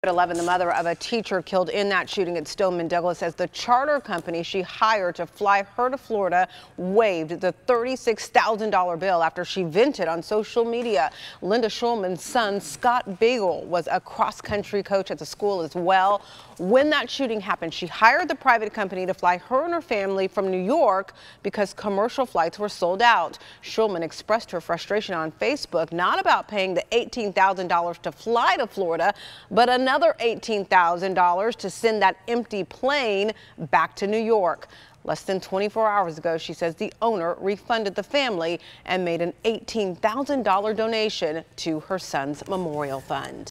At 11, the mother of a teacher killed in that shooting at Stoneman Douglas says the charter company she hired to fly her to Florida waived the $36,000 bill after she vented on social media. Linda Schulman's son, Scott Beagle, was a cross-country coach at the school as well. When that shooting happened, she hired the private company to fly her and her family from New York because commercial flights were sold out. Schulman expressed her frustration on Facebook, not about paying the $18,000 to fly to Florida, but another $18,000 to send that empty plane back to New York. Less than 24 hours ago, she says the owner refunded the family and made an $18,000 donation to her son's memorial fund.